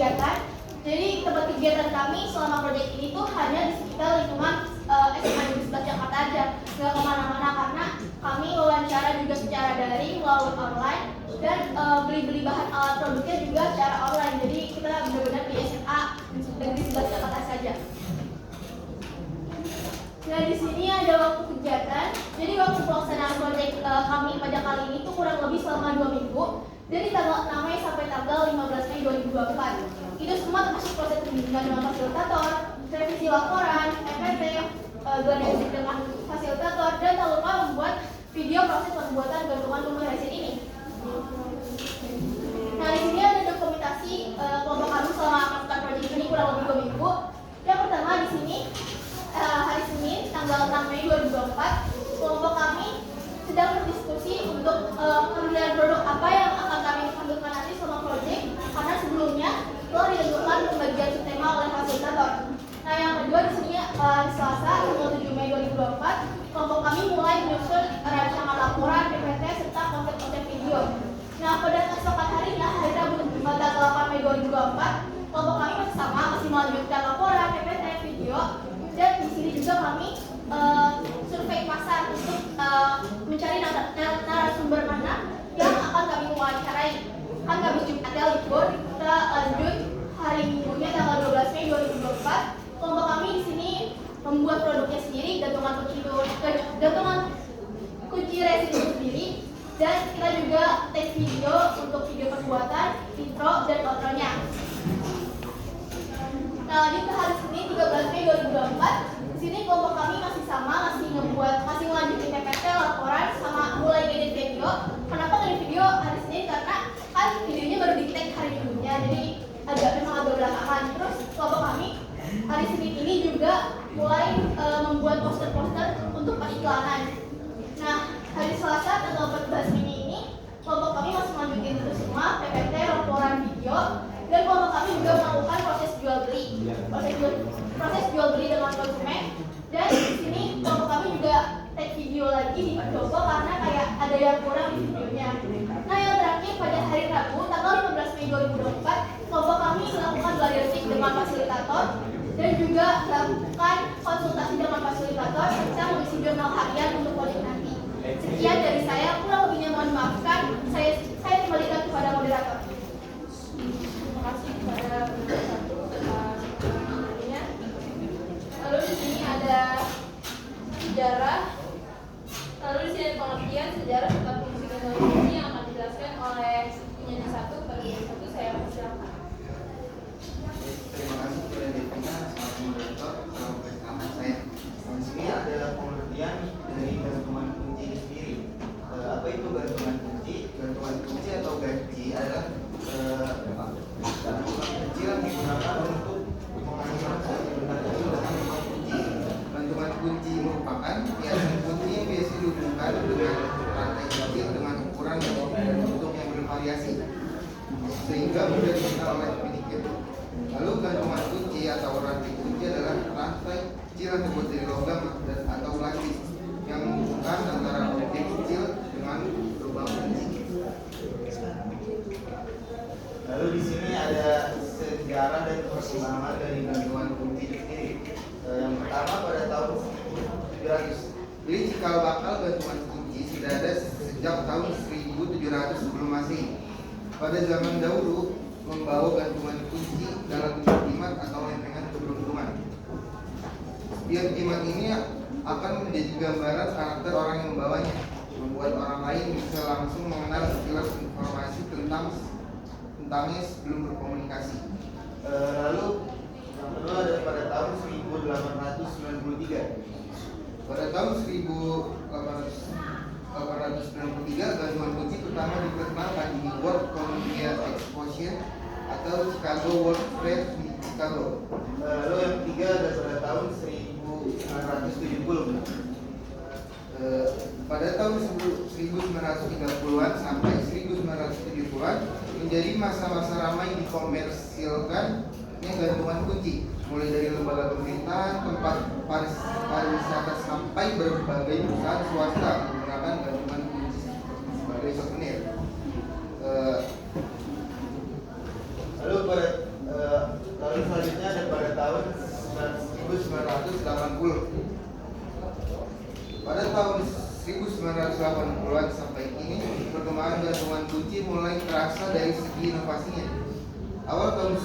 kegiatan. Jadi tempat kegiatan kami selama proyek ini tuh hanya di sekitar lingkungan SMA Negeri 11 Jakarta aja, nggak kemana-mana karena kami wawancara juga secara daring melalui online dan beli-beli bahan alat produknya juga secara online. Jadi kita benar-benar di SMA Negeri 11 Jakarta saja. Nah, di sini ada waktu kegiatan. Jadi waktu pelaksanaan proyek kami pada kali ini tuh kurang lebih selama 2 minggu. Dari tanggal 6 Mei sampai tanggal 15 Mei 2024. Itu semua termasuk proses pembimbingan dengan fasilitator, revisi laporan, MPT, gladi dengan fasilitator, dan tak lupa membuat video proses pembuatan gantungan rumah resin ini. Nah, di sini ada dokumentasi kelompok kami selama melakukan proyek ini kurang lebih 2 minggu. Yang pertama di sini hari Senin tanggal 6 Mei 2024, kelompok kami sedang berdiskusi untuk penilaian produk apa yang akan kami tampilkan nanti selama proyek, karena sebelumnya telah ditentukan pembagian subtema oleh fasilitator. Nah, yang kedua di sini hari Selasa tanggal 7 Mei 2024, kelompok kami mulai menyusun rancangan laporan, PPT serta konsep-konsep video. Nah, pada keesokan harinya hari Rabu tanggal 8 Mei 2024, kelompok kami masih melanjutkan laporan, PPT, video, dan di sini juga kami survei pasar untuk mencari narasumber mana yang akan kami wawancarai. Kan kami Jumatnya libur, kita lanjut hari Minggunya tanggal 12 Mei 2024. Kelompok kami di sini membuat produknya sendiri, gantungan kunci resin itu sendiri, dan kita juga take video untuk video pembuatan, intro, dan outro-nya. Nah, lanjut ke hari Senin 13 Mei 2024. Di sini kelompok kami masih sama, masih melanjutkan PPT, laporan, sama mulai edit video. Kenapa ngedit video hari Senin? Karena kan videonya baru di-tag hari Minggunya, jadi memang agak belakangan. Terus kelompok kami hari Senin ini juga mulai membuat poster-poster untuk periklanan. Nah, hari Selasa tanggal 14 Mei ini kelompok kami masih melanjutkan terus semua PPT, laporan, video, dan kelompok kami juga melakukan proses jual beli dengan konsumen. Dan di sini kelompok kami juga take video lagi di Adobe karena kayak ada yang kurang di videonya. Nah, yang terakhir pada hari Rabu tanggal 15 Mei 2024, kelompok kami melakukan gladi resik dengan fasilitator dan juga melakukan konsultasi dengan fasilitator serta mengisi jurnal harian untuk proyek nanti. Sekian dari saya, kurang lebihnya mohon maafkan. Saya kembalikan kepada moderator. Terima kasih kepada satu ahlinya. Lalu di sini ada sejarah. Lalu di sini ada pengertian sejarah serta fungsi teknologi yang akan dijelaskan oleh penyanyi satu. Bagi satu saya persilakan. Terima kasih kepada Devina selaku moderator dalam pertama saya. Di sini ada pengertian dari gantungan kunci sendiri. Apa itu gantungan kunci? Gantungan kunci atau gaji adalah gantungan kecil yang digunakan untuk mengatur sebenarnya gantungan kunci. Gantungan kunci merupakan hiasan kunci yang biasa dihubungkan dengan rantai kecil dengan ukuran dan bentuk yang bervariasi sehingga mudah dikenal oleh pemiliknya. Lalu gantungan kunci atau rantai kunci adalah rantai kecil yang terbuat dari logam atau plastik yang menghubungkan antara objek kecil dengan lubang kunci. Lalu di sini ada sejarah dan perkembangan dari gantungan kunci sendiri. Yang pertama pada tahun 1700, jadi cikal bakal gantungan kunci sudah ada sejak tahun 1700 sebelum Masehi. Pada zaman dahulu membawa gantungan kunci dalam bentuk jimat atau lempengan keberuntungan. Setiap jimat ini akan menjadi gambaran karakter orang yang membawanya, membuat orang lain bisa langsung mengenal sekilas informasi tentangnya sebelum berkomunikasi. Lalu yang kedua ada pada tahun 1893. Pada tahun 1893 gantungan kunci pertama diperkenalkan di World Columbia Exposition atau Chicago World Fair di Chicago. Lalu yang ketiga ada pada tahun 1970. Pada tahun 1930-an sampai 1970-an menjadi masa-masa ramai dikomersilkan gantungan kunci, mulai dari lembaga pemerintahan, tempat pariwisata sampai berbagai perusahaan swasta menggunakan gantungan kunci sebagai souvenir. Lalu perkembangan gantungan kunci mulai terasa dari segi inovasinya. Awal tahun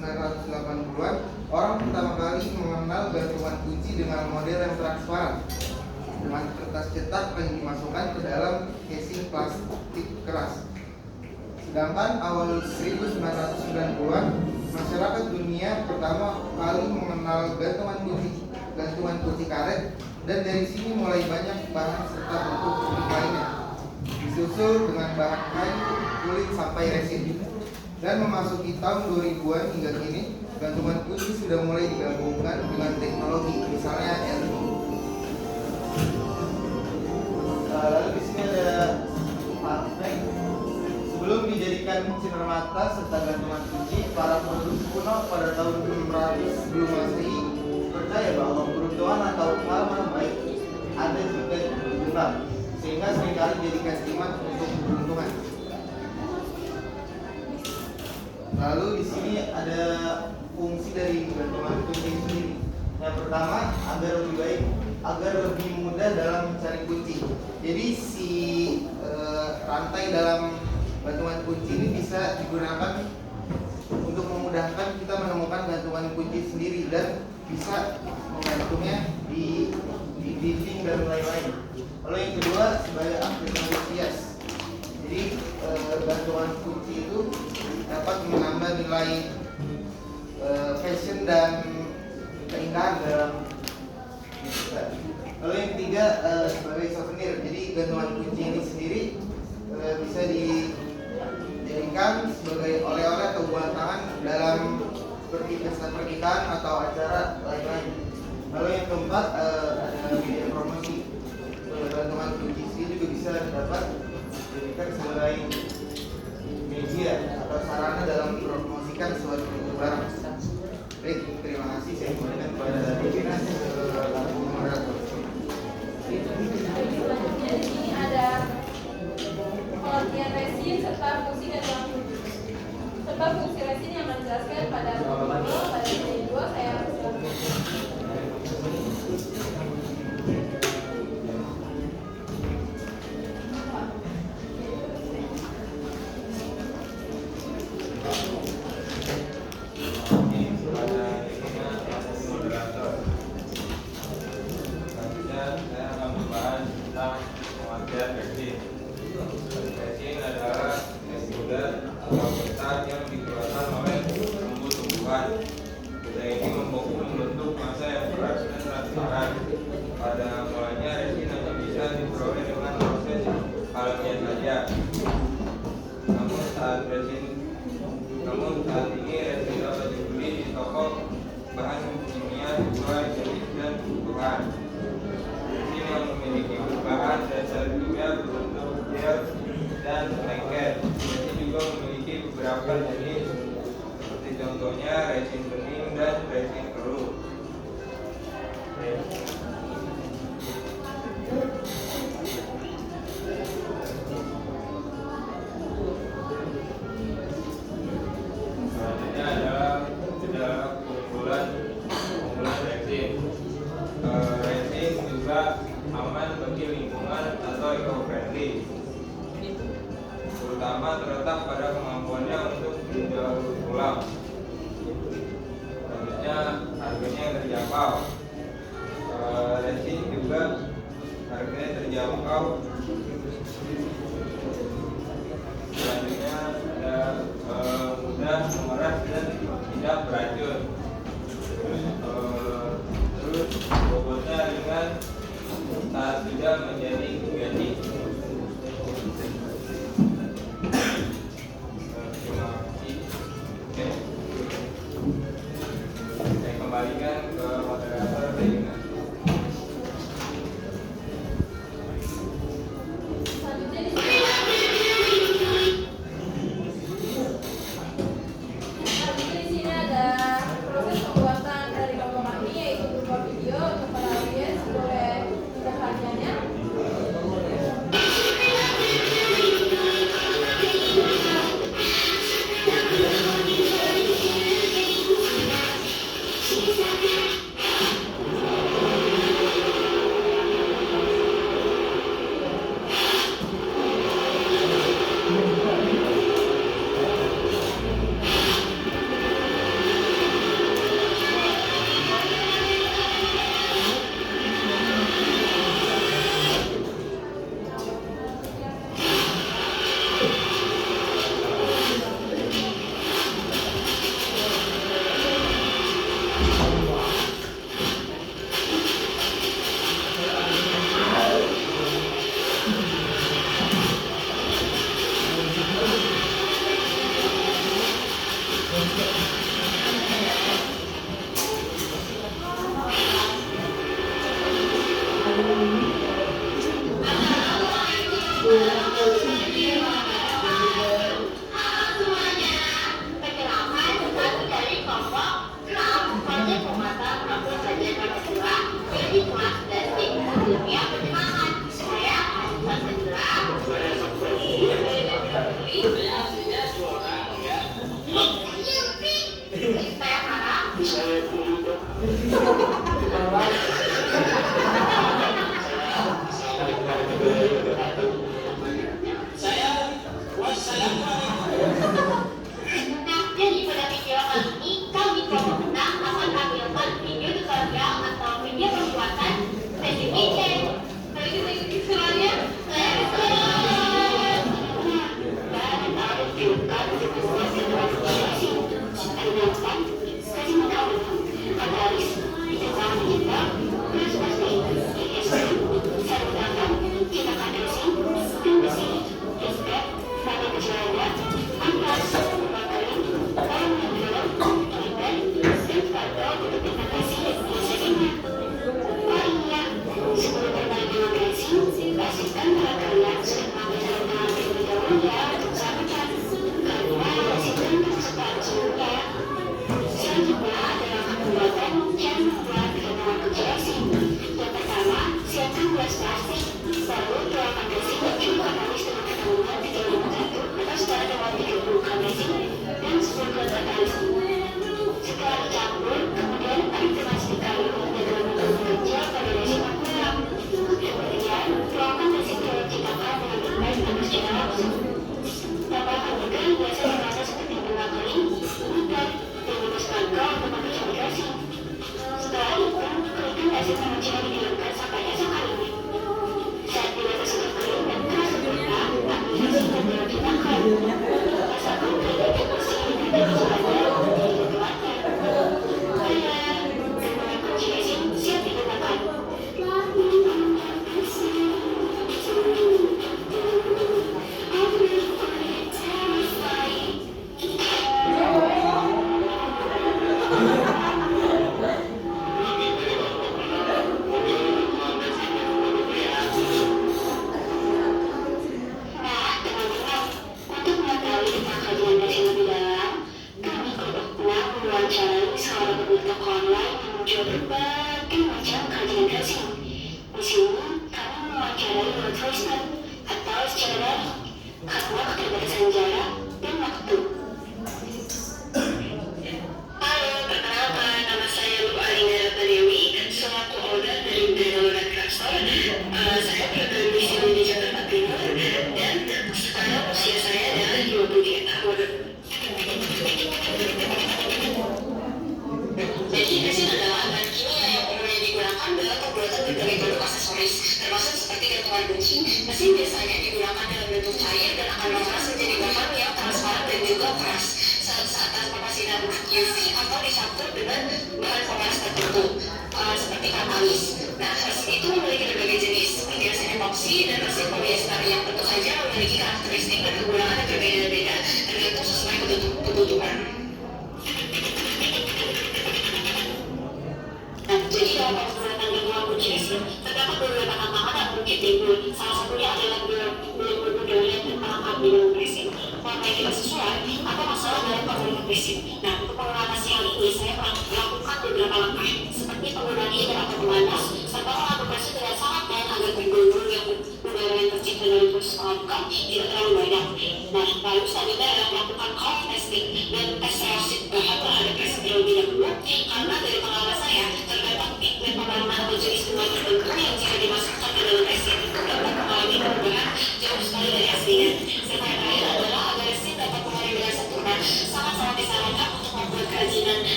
1980-an, orang pertama kali mengenal gantungan kunci dengan model yang transparan, dengan kertas cetak yang dimasukkan ke dalam casing plastik keras. Sedangkan awal 1990-an, masyarakat dunia pertama kali mengenal gantungan kunci karet, dan dari sini mulai banyak bahan serta bentuk unik lainnya, disusul dengan bahan kayu, kulit sampai resin. Dan memasuki tahun 2000-an hingga kini, gantungan kunci sudah mulai digabungkan dengan teknologi, misalnya LED. Lalu di sini ada fun fact. Sebelum dijadikan sinar mata serta gantungan kunci, para penduduk kuno pada tahun 600 sebelum Masehi percaya bahwa beruntungan atau karma baik ada juga di keberuntungan, sehingga seringkali dijadikan jimat untuk keberuntungan. Lalu di sini ada fungsi dari gantungan kunci sendiri. Yang pertama, agar lebih mudah dalam mencari kunci. Jadi si rantai dalam gantungan kunci ini bisa digunakan untuk memudahkan kita menemukan gantungan kunci sendiri dan bisa menggantungnya di dinding dan lain-lain. Lalu yang kedua, sebagai aksesoris hias. Jadi gantungan kunci itu dapat menambah nilai fashion dan keindahan dalam. Lalu yang ketiga, sebagai souvenir. Jadi gantungan kunci ini sendiri bisa dijadikan sebagai oleh-oleh atau buah tangan dalam seperti pesta pernikahan atau acara lain-lain. Lalu yang keempat, ada biaya promosi. Gantungan kunci ini juga bisa dapat dijadikan sebagai media atau sarana dalam mempromosikan suatu barang. Baik, terima kasih. Saya kembalikan kepada pimpinan moderator. Selanjutnya di sini ada pengertian resin serta fungsi gantungan kunci. Serta fungsi resin yang akan dijelaskan pada sesi 2 saya Namun saat ini resin dapat dibeli di toko bahan kimia sesuai jenis dan kebutuhan. Resin yang memiliki bahan dasar kimia berbentuk gel dan lengket. Resin juga memiliki beberapa jenis, seperti contohnya resin bening dan resin keruh. Aman bagi lingkungan atau eco-friendly, terutama terletak pada kemampuannya untuk didaur ulang. Selanjutnya harganya yang terjangkau. Resin juga harganya terjangkau. Selanjutnya ada mudah memeras dan tidak beracun. Terus bobotnya ringan saat sudah menjadi jadi. Terima kasih. Oke. Saya kembalikan ke moderator Reina.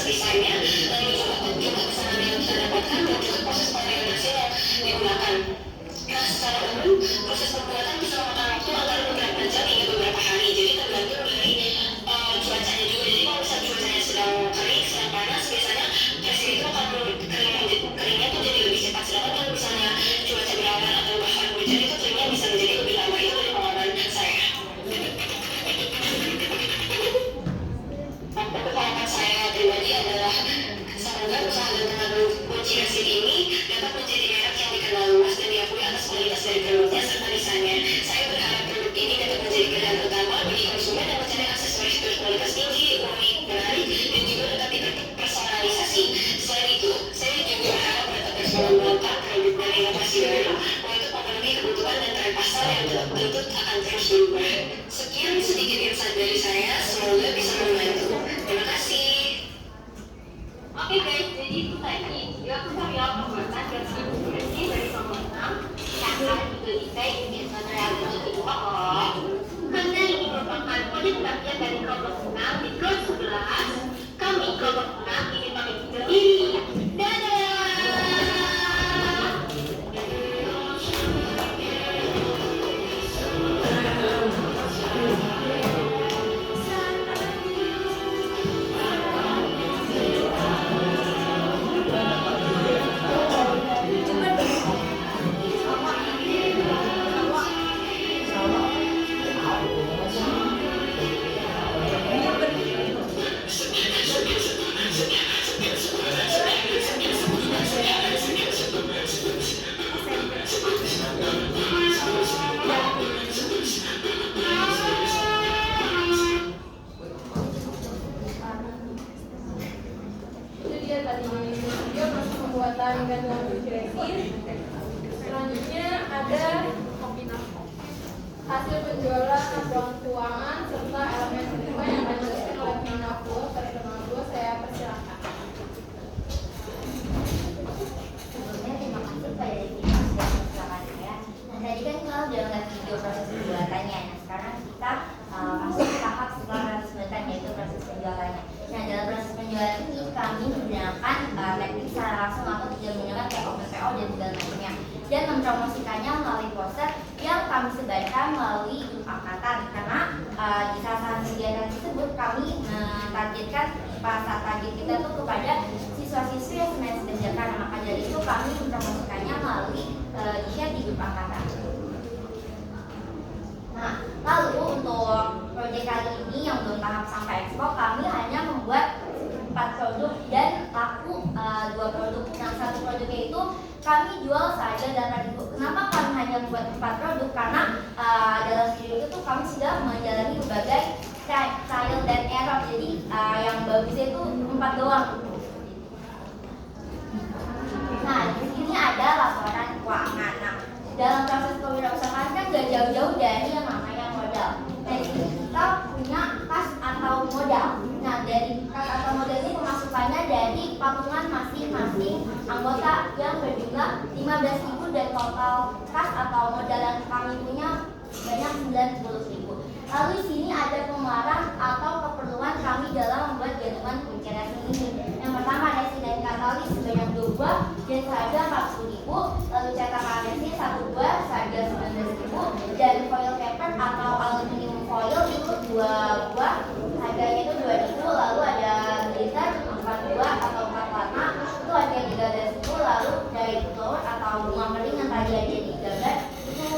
Misalnya, lalu juga kesamaan yang terdapat dari kelompok 6 di kelas 11, kami kelompok 6 ingin pamit undur diri. Dadah! Itu dia tadi video proses pembuatan gantungan kunci resin. Selanjutnya ada hasil penjualan laporan keuangan serta elemen kelima yang akan dijelaskan oleh Manafo. Saya persilakan. Sebelumnya terima kasih kepada Devina sudah bersama saya. Nah tadi kan kita udah ngeliat video proses pembuatannya. Nah sekarang kita masuk ke tahap setelah proses pembuatan, yaitu proses penjualannya. Nah dalam proses penjualan ini kami menggunakan teknik secara langsung atau tidak menggunakan kayak OPPO dan segala macamnya, dan mempromosikannya melalui poster yang kami sebarkan melalui grup angkatan. Karena di salah satu kegiatan tersebut kami mentargetkan pasar target kita tuh kepada siswa-siswi yang semester belajar. Maka dari itu kami mempromosikannya melalui di-share di grup angkatan. Nah, lalu untuk proyek kali ini yang belum tahap sampai ekspor, kami hanya membuat 4 produk dan laku 2 produk. Yang satu produknya itu kami jual saja 8.000. Kenapa kami hanya membuat 4 produk? Karena dalam video itu tuh kami sudah menjalani berbagai trial dan error. Jadi yang bagusnya itu 4 doang. Nah, di sini ada laporan keuangan. Nah, dalam proses kewirausahaan kan gak jauh-jauh dari yang namanya modal. Nah, di sini kita punya kas atau modal. Nah, dari kas atau modal ini pemasukannya dari patungan masing-masing anggota yang berjumlah 15.000 dan total kas atau modal yang kami punya sebanyak 90.000. Lalu di sini ada pengeluaran atau keperluan kami dalam membuat gantungan kunci resin ini. Yang pertama resin dan katalis sebanyak 2 buah dan seharga 40.000. Lalu cetakan resin 1 buah seharga 19.000 dan foil paper atau aluminium foil itu 2 buah harganya itu 2.000. Lalu ada glitter 4 buah atau 4 warna itu harga 13.000. Lalu dari flower atau bunga kering yang tadi ada di gambar itu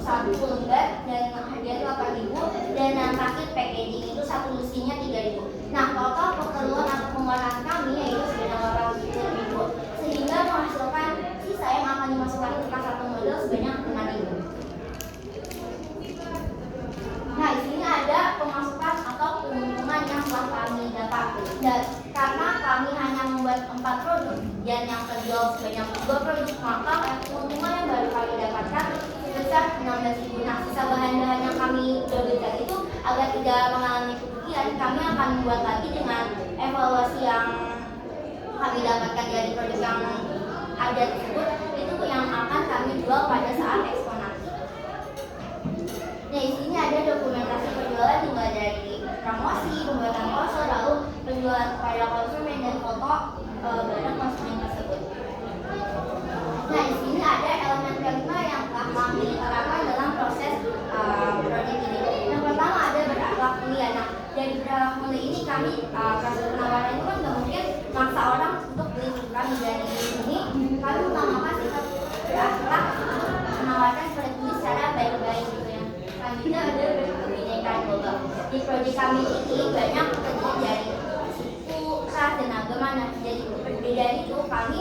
1 lembar dan harganya 8.000. Dan yang terakhir packaging itu 1 lusinnya 3.000. Nah, total keperluan atau pengeluaran kami yaitu sebanyak 8.000 sehingga menghasilkan sisa yang akan dimasukkan ke kas satu modal sebanyak 5.000. Nah, di sini ada pemasukan atau keuntungan yang telah kami dapat. Dan karena kami hanya membuat 4 produk dan yang terjual sebanyak 2 produk, maka keuntungan yang baru kami dapatkan sebesar 16.000. Nah, sisa bahan-bahan yang kami berikan itu agar tidak mengalami kerugian, kami akan membuat lagi dengan evaluasi yang kami dapatkan dari produk yang ada tersebut, itu yang akan kami jual pada saat ekspor nanti. Nah, di sini ada dokumentasi penjualan mulai dari promosi, pembuatan poster, lalu penjualan kepada konsumen dan foto barang konsumen tersebut. Nah, di sini ada elemen kelima yang telah kami terapkan dalam proses proyek ini. Yang pertama ada berakhlak mulia. Nah, dari berakhlak mulia ini kami proses penawaran itu kan nggak mungkin maksa orang untuk beli kami. Dari sini kami utamakan sifat berakhlak, menawarkan produk secara baik-baik gitu ya. Selanjutnya ada kebinekaan global. Di proyek kami ini banyak terdiri dari suku, ras, dan agama. Nah, jadi perbedaan itu kami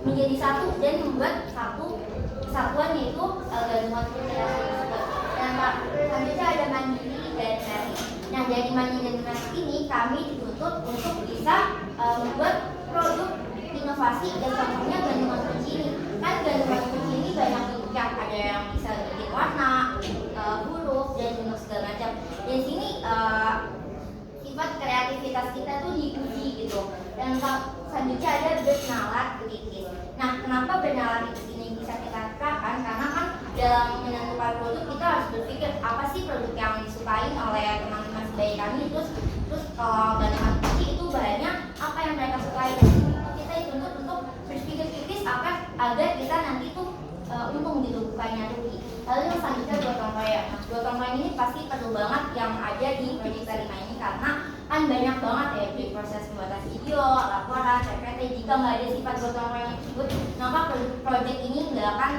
menjadi satu dan membuat satu kesatuan yaitu gantungan kunci tersebut. Dan selanjutnya ada mandiri dan kreatif. Nah, dari mandiri dan kreatif ini kami dituntut untuk bisa membuat produk inovasi dan contohnya gantungan kunci ini. Kan gantungan kunci ini banyak bentuknya, ada yang bisa bikin warna, huruf dan bentuk segala macam. Di sini sifat kreativitas kita tuh diuji gitu. Dan selanjutnya ada bernalar kritis. Nah, kenapa bernalar kritis ini bisa kita terapkan? Karena kan dalam menentukan produk kita harus berpikir apa sih produk yang disukai oleh teman-teman sebaya pegawai kami. Terus kalau gantungan kunci itu bahannya apa yang mereka sukai. Kita dituntut untuk berpikir kritis agar kita nanti tuh untung gitu, bukannya rugi. Lalu yang selanjutnya gotong royong. Nah, gotong royong ini pasti perlu banget yang ada di proyek kelima ini karena kan banyak banget ya di proses pembuatan video, laporan, PPT. Jika nggak ada sifat gotong royong tersebut, maka proyek ini nggak akan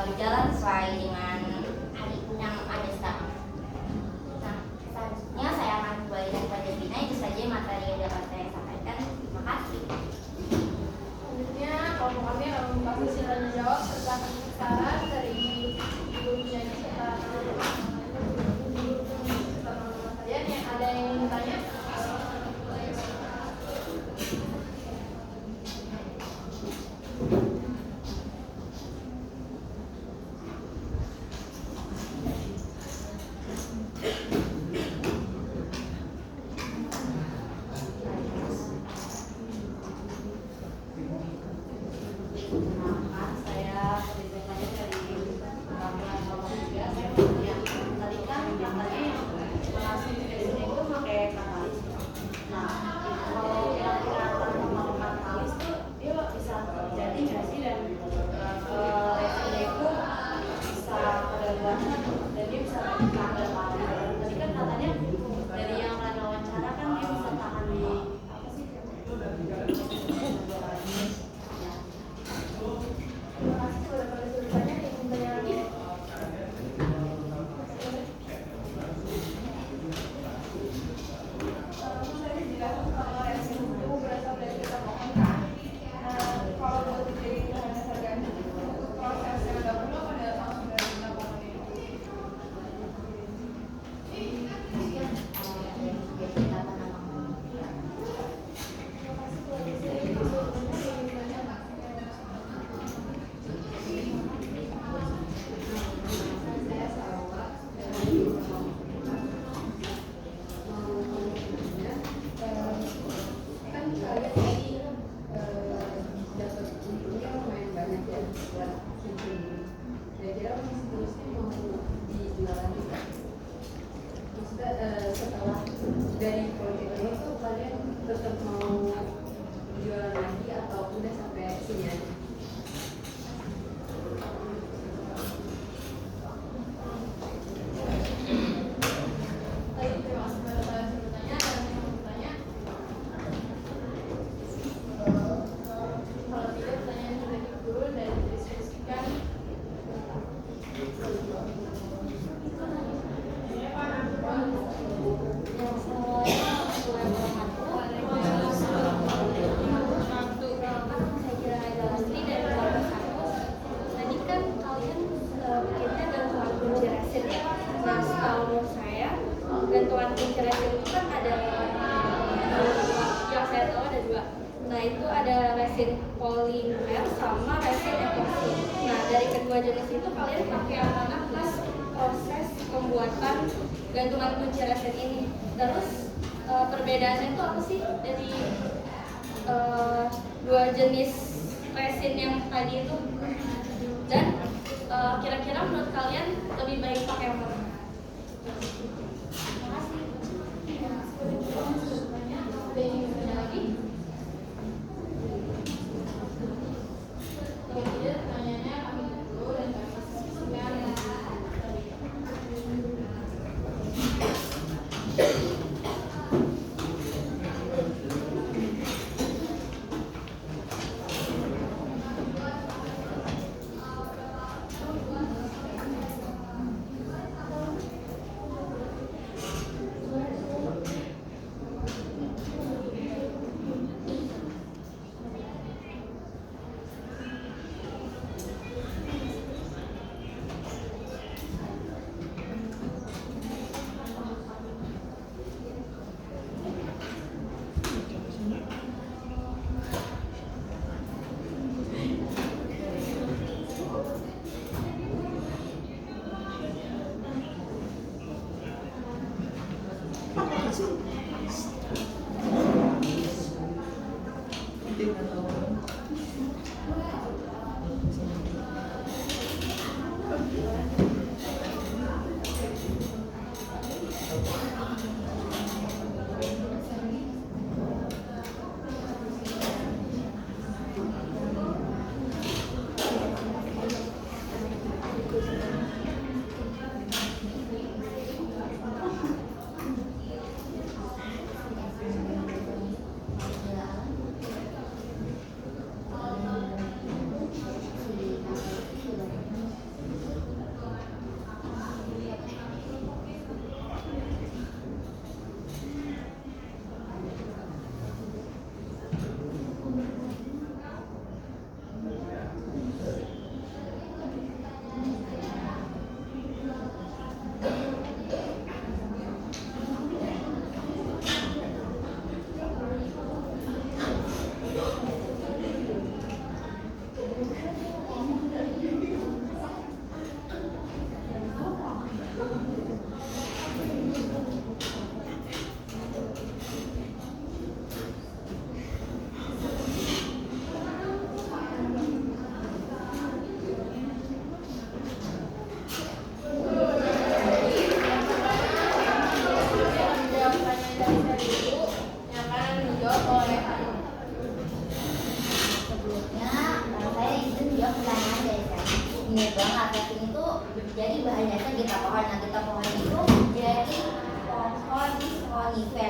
berjalan sesuai dengan hari yang ada sekarang. Nah, selanjutnya saya akan kembalikan kepada Bina. Itu saja materi yang dapat saya sampaikan. Terima kasih. Selanjutnya kelompok kami akan membuka sesi tanya jawab serta saran dari ibu penyanyi serta teman-teman kalian yang ada yang ingin bertanya. Gantungan kunci resin ini. Terus perbedaannya itu apa sih dari dua jenis resin yang tadi itu? Dan kira-kira menurut kalian lebih baik pakai yang mana? Terima kasih. Ada yang ingin bertanya lagi? Kalau tidak, pertanyaannya kami dulu dan kami diskusikan.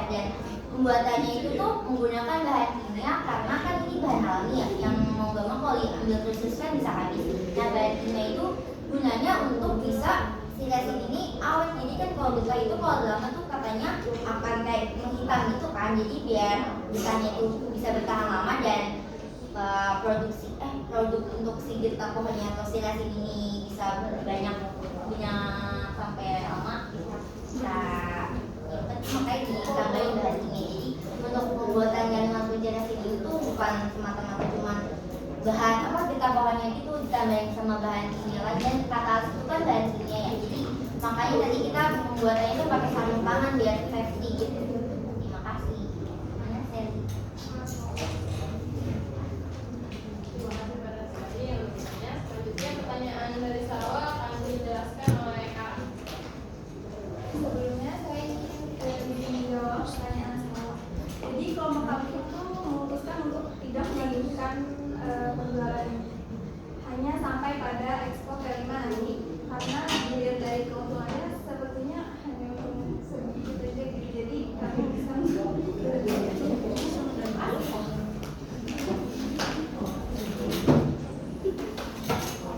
dan pembuatannya itu tuh menggunakan bahan kimia karena kan ini bahan alami ya, yang mau gak mau kalau diambil terus kan bisa habis. Nah, bahan kimia itu gunanya untuk bisa si resin ini awet. Jadi kan kalau buka itu kalau lama tuh katanya akan kayak menghitam gitu kan. Jadi biar bukanya itu bisa bertahan lama dan produk untuk si getah pohonnya atau si resin ini bisa banyak punya sampai lama bisa makanya ditambahin bahan kimia. Jadi untuk pembuatan gantungan kunci resin itu bukan semata-mata cuma bahan getah pohonnya gitu ditambahin sama bahan kimia lagi, dan katalis itu kan bahan kimia ya. Jadi makanya tadi kita pembuatannya itu pakai sarung tangan biar safety gitu. Terima kasih. Mana Sally? Selanjutnya pertanyaan dari Sarwa akan dijelaskan oleh Kak. Sebelumnya saya ingin menjawab pertanyaan Sarwa. Jadi kelompok kami itu memutuskan untuk tidak melanjutkan penjualannya, hanya sampai pada ekspor kelima nanti, karena dilihat dari keuntungannya sepertinya hanya segitu saja gitu. Jadi kami bisa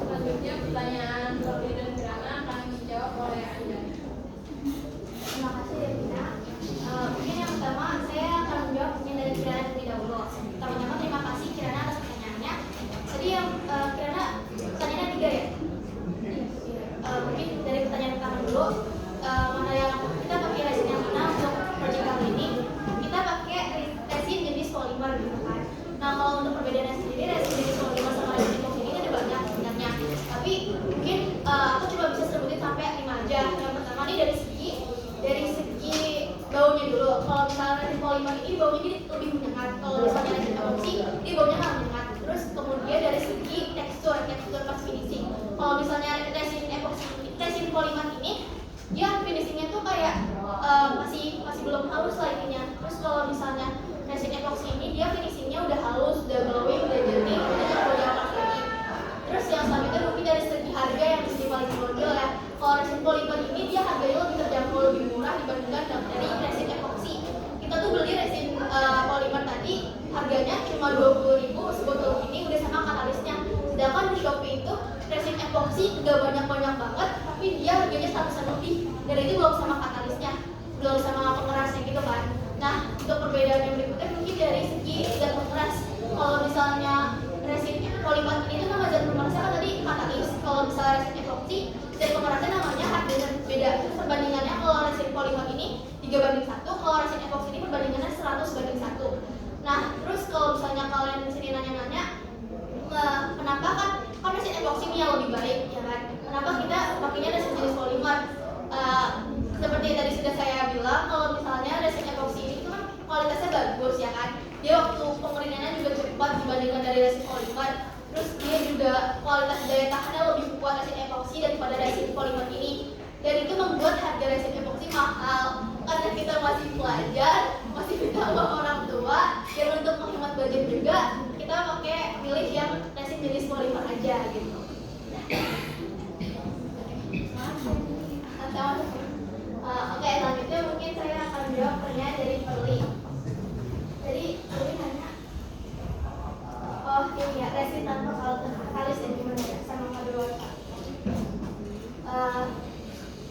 Selanjutnya pertanyaan Robi dan Kirana akan dijawab oleh Anda. Terima kasih Devina. Mungkin yang pertama saya akan menjawab yang dari Kirana terlebih dahulu. Pertama-tama terima kasih Kirana atas pertanyaannya. Tadi yang Kirana pertanyaannya 3 ya? Mungkin dari pertanyaan pertama dulu, mana yang kita pakai resin yang mana untuk proyek kali ini? Kita pakai resin jenis polimer gitu kan. Nah, kalau untuk perbedaannya sendiri, resin jenis polimer sama resin epoxy ini ada banyak sebenarnya. Tapi mungkin aku coba bisa sebutin sampai 5 aja. Yang pertama nih dari segi baunya dulu. Kalau misalnya resin polimer ini baunya ini lebih menyengat. Kalau misalnya resin epoxy ini baunya nggak menyengat. Terus kemudian dari segi tekstur pas finishing. Kalau misalnya resin epoxy, resin polimer ini dia finishingnya tuh kayak masih belum halus lah intinya. Terus kalau misalnya resin epoxy ini dia finishingnya udah halus, udah glowing, udah jernih, udah terjawab lagi. Terus yang selanjutnya mungkin dari segi harga yang mesti paling menonjol ya. Kalau resin polimer ini dia harganya lebih terjangkau, lebih murah dibandingkan dari resin epoxy. Kita tuh beli resin polimer tadi harganya cuma 20.000 sebotol ini udah sama katalisnya. Sedangkan di Shopee itu resin epoxy udah banyak banget, tapi dia harganya 100-an lebih. Dan itu belum sama katalisnya, belum sama pengerasnya gitu kan. Nah, untuk perbedaan yang berikutnya mungkin dari segi zat pengeras. Kalau misalnya resin polimer ini tuh nama zat pengerasnya kan tadi katalis. Kalau misalnya resin epoxy, zat pengerasnya namanya hardenen. Beda. Perbandingannya kalau resin polimer ini 3:1, kalau resin epoxy ini perbandingannya 100:1. Nah, terus kalau misalnya kalian di sini nanya-nanya, kenapa kan resin epoxy ini yang lebih baik, ya kan? Kenapa kita pakainya resin jenis polimer? Seperti yang tadi sudah saya bilang, kalau misalnya resin epoxy ini kan kualitasnya bagus, ya kan? Dia waktu pengeringannya juga cepat dibandingkan dari resin polimer. Terus dia juga kualitas daya tahannya lebih kuat resin epoxy daripada resin polimer ini. Dan itu membuat harga resin epoxy mahal. Karena kita masih pelajar, masih minta uang orang tua, dan untuk menghemat budget juga, kita pilih yang resin jenis polimer aja gitu. Oke, selanjutnya mungkin saya akan jawab pertanyaan dari Perli. Jadi Perli nanya, ini ya resin tanpa katalis dan gimana ya sama kadaluarsa.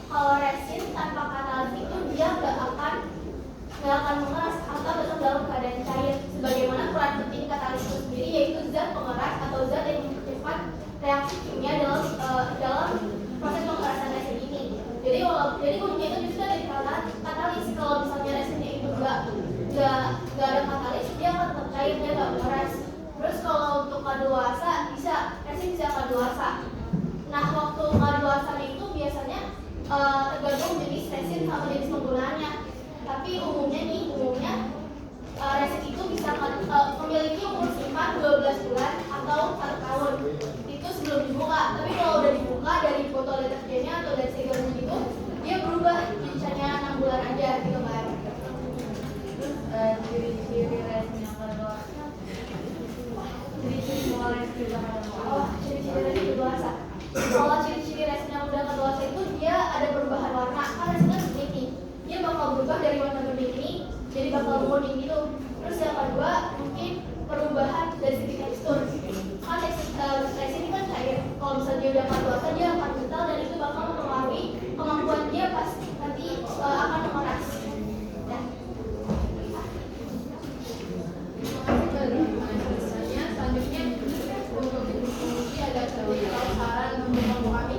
Kalau resin tanpa katalis itu dia nggak akan mengeras atau tetap dalam keadaan cair. Sebagaimana peran penting katalis itu sendiri yaitu zat pengeras atau zat yang mempercepat reaksi kimia dalam proses pengerasan resin ini. Jadi kuncinya itu justru dari katalis. Kalau misalnya resinnya itu nggak ada katalis, dia akan tetap cair, dia nggak mengeras. Terus kalau untuk kadaluarsa resin bisa kadaluarsa. Nah, waktu kadaluarsanya itu biasanya tergantung jenis resin sama jenis penggunaannya. Tapi umumnya resin itu bisa memiliki umur simpan 12 bulan atau 1 tahun. Itu sebelum dibuka. Tapi kalau udah dibuka dari botol deterjennya atau dari segelnya gitu, dia berubah misalnya 6 bulan aja gitu kan. Terus ciri-ciri resin yang kadaluarsa. Ciri-ciri resin kadaluarsa. Kalau ciri-ciri resin yang udah kadaluarsa itu dia ada perubahan warna. Kan resinnya seperti ini. Dia bakal berubah dari warna bening ini coding gitu. Terus yang kedua mungkin perubahan dari segi tekstur. Kan resin ini kan cair. Kalau misalnya dia udah dewasa dia akan kental dan itu bakal mempengaruhi kemampuan dia pas nanti akan mengeras. Ya. Selanjutnya untuk diskusi ada saran untuk kelompok kami.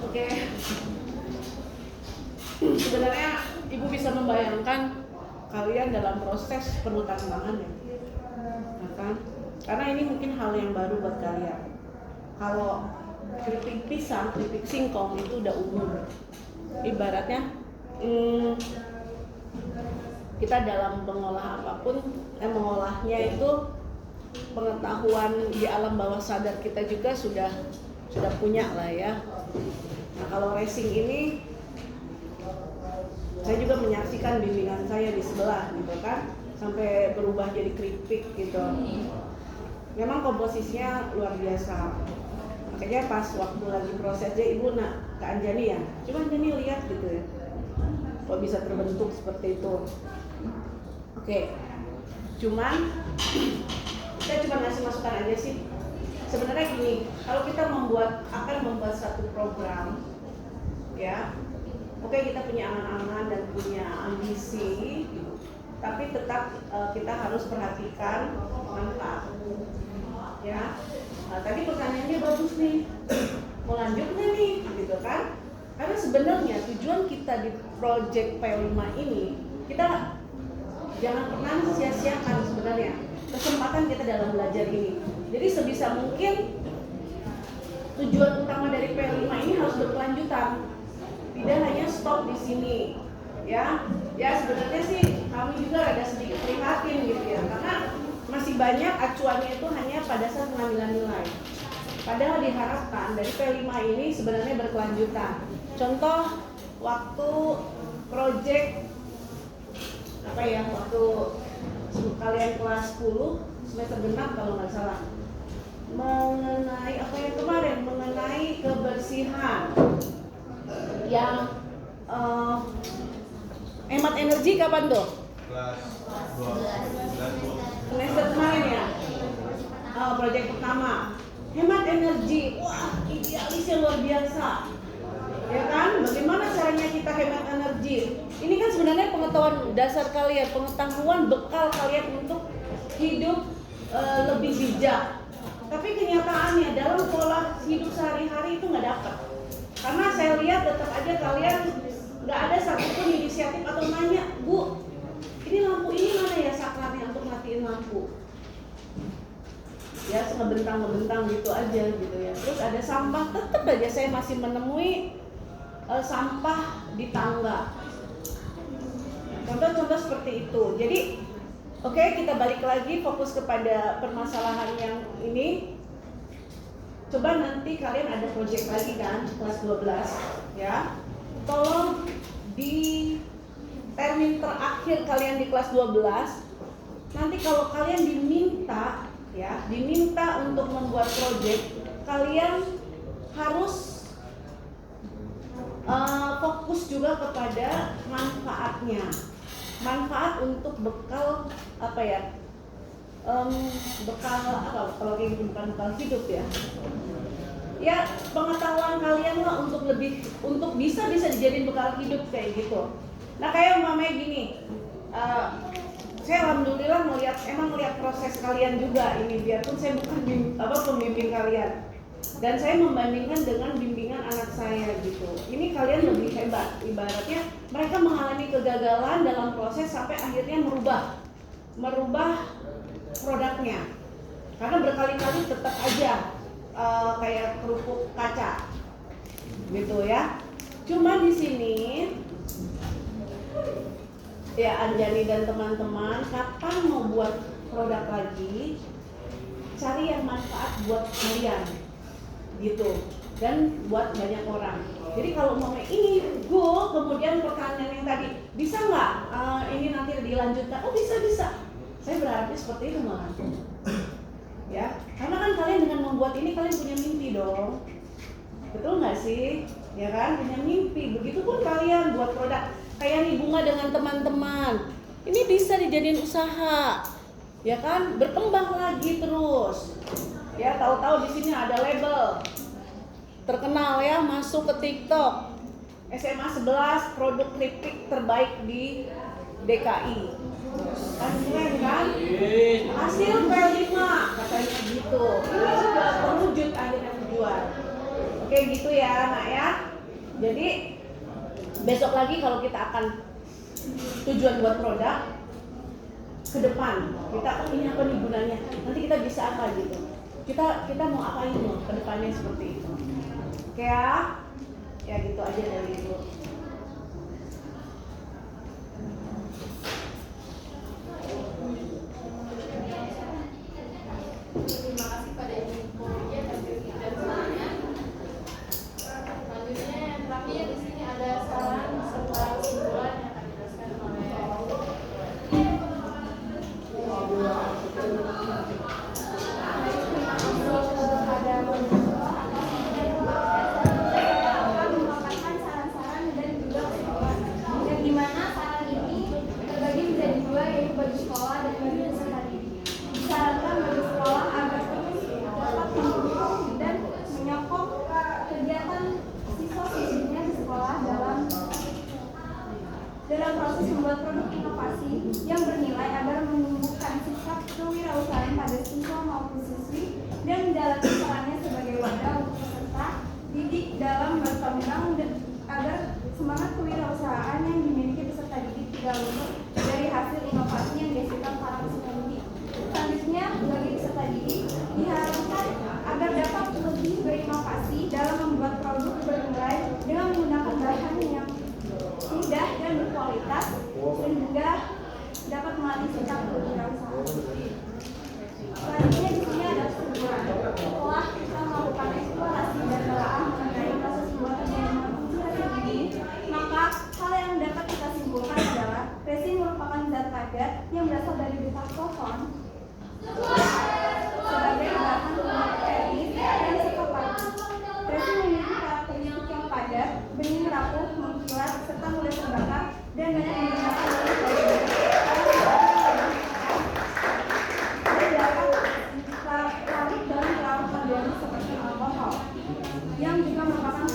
Oke. Sebenarnya Ibu bisa membayangkan kalian dalam proses penuh tantangan ya. Nah, kan? Karena ini mungkin hal yang baru buat kalian. Kalau keripik pisang, keripik singkong itu udah umum. Ibaratnya kita dalam mengolah apapun, mengolahnya itu pengetahuan di alam bawah sadar kita juga sudah punya lah ya. Nah kalau racing ini saya juga menyaksikan bimbingan saya di sebelah gitu kan, sampai berubah jadi keripik gitu. Memang komposisinya luar biasa. Makanya pas waktu lagi prosesnya Ibu ke Anjani ya, cuma Anjani lihat gitu ya, kok bisa terbentuk seperti itu. Oke, cuman kita cuma ngasih masukan aja sih. Sebenarnya gini, kalau kita akan membuat satu program, ya, oke kita punya angan-angan dan punya ambisi, tapi tetap kita harus perhatikan manfaat, ya. Nah, tadi pertanyaannya bagus nih, mau lanjut nggak nih, gitu kan? Karena sebenarnya tujuan kita di project P5 ini, kita jangan pernah sia-siakan sebenarnya kesempatan kita dalam belajar ini. Jadi sebisa mungkin tujuan utama dari P5 ini harus berkelanjutan, tidak hanya stop di sini, ya. Ya sebenarnya sih kami juga ada sedikit prihatin gitu ya, karena masih banyak acuannya itu hanya pada saat pengambilan nilai. Padahal diharapkan dari P5 ini sebenarnya berkelanjutan. Contoh waktu project waktu kalian kelas 10 semester genap kalau nggak salah, mengenai mengenai kebersihan yang hemat energi kapan tuh? Kelas 12. Semester kemarin ya? Proyek pertama hemat energi, wah idealisnya luar biasa, ya kan? Bagaimana caranya kita hemat energi? Ini kan sebenarnya pengetahuan dasar kalian, pengetahuan bekal kalian untuk hidup lebih bijak. Tapi kenyataannya dalam pola hidup sehari-hari itu nggak dapat. Karena saya lihat tetap aja kalian nggak ada satupun inisiatif atau nanya, Bu, ini lampu ini mana ya saklarnya untuk matiin lampu? Ya ngebentang gitu aja gitu ya. Terus ada sampah, tetap aja saya masih menemui sampah di tangga. Contoh-contoh seperti itu. Jadi oke, kita balik lagi fokus kepada permasalahan yang ini. Coba nanti kalian ada project lagi kan, kelas 12 ya. Tolong di termin terakhir kalian di kelas 12, nanti kalau kalian diminta untuk membuat project, kalian harus fokus juga kepada manfaatnya. Manfaat untuk bekal bekal kalau kayak gitu, bukan bekal hidup ya. Ya pengetahuan kalian lah untuk bisa dijadiin bekal hidup kayak gitu. Nah kayak umpamanya gini, saya alhamdulillah melihat proses kalian juga ini, biarpun saya bukan pembimbing kalian, dan saya membandingkan dengan bimbingan anak saya gitu. Ini kalian lebih hebat, ibaratnya mereka mengalami kegagalan dalam proses sampai akhirnya merubah produknya, karena berkali-kali tetap aja kayak kerupuk kaca gitu ya. Cuma di sini ya Anjani dan teman-teman, kapan mau buat produk lagi, cari yang manfaat buat kalian gitu, dan buat banyak orang. Jadi kalau mau ini kemudian pertanyaan yang tadi, bisa nggak ini nanti dilanjutkan? Oh bisa. Saya berharapnya seperti itu malah. Ya, karena kan kalian dengan membuat ini kalian punya mimpi dong, betul nggak sih? sih? Ya kan, punya mimpi. Begitupun kalian buat produk. Kayak nih Bunga dengan teman-teman. Ini bisa dijadiin usaha. Ya kan, berkembang lagi terus. Ya, tahu-tahu di sini ada label terkenal ya, masuk ke TikTok. SMA 11 produk keripik terbaik di DKI. Kan keren kan? Hasil P5 katanya gitu. Ini sudah terwujud akhirnya tujuan. Oke gitu ya nak ya. Jadi besok lagi kalau kita akan tujuan buat produk ke depan, kita ini apa nih gunanya? Nanti kita bisa apa gitu? Kita mau apain loh ke depannya seperti itu. Oke ya? Ya gitu aja dari itu. Terima kasih pada info ya dan sarannya. Selanjutnya yang terakhir di sini ada saran serta kesimpulan yang akan dijelaskan oleh yang dimana saran ini terbagi menjadi dua, yaitu bagi sekolah dan bagi peserta didik. Disarankan bagi sekolah agar terus dapat mendukung dan menyokong kegiatan siswa-siswinya di sekolah dalam proses membuat produk inovasi yang bernilai agar menumbuhkan sikap kewirausahaan pada siswa maupun siswi dan menjalankan perannya sebagai wadah untuk peserta didik dalam berkembang dan agar semangat kewirausahaan yang dimiliki peserta didik tidak luntur dari hasil inovasi yang dihasilkan para peserta didik. Selanjutnya, bagi peserta didik diharapkan agar dapat lebih berinovasi dalam membuat produk bernilai dengan menggunakan bahan yang mudah dan berkualitas sehingga dapat melatih sikap kewirausahaan. Selanjutnya di sini ada kesimpulan. Setelah kita melakukan eksplorasi dan telaah mengenai proses pembuatan dan fungsi resin ini, maka hal yang dapat kita simpulkan adalah resin merupakan zat padat yang berasal dari beta-klorofon sebagai bahan pembuat teknis dan sikap padat. Resin memiliki karakteristik yang padat, bening rapuh, mengkilat, serta mudah terbakar dan banyak digunakan oleh bagian dan dapat larut dalam peraut modern seperti alkohol yang juga merupakan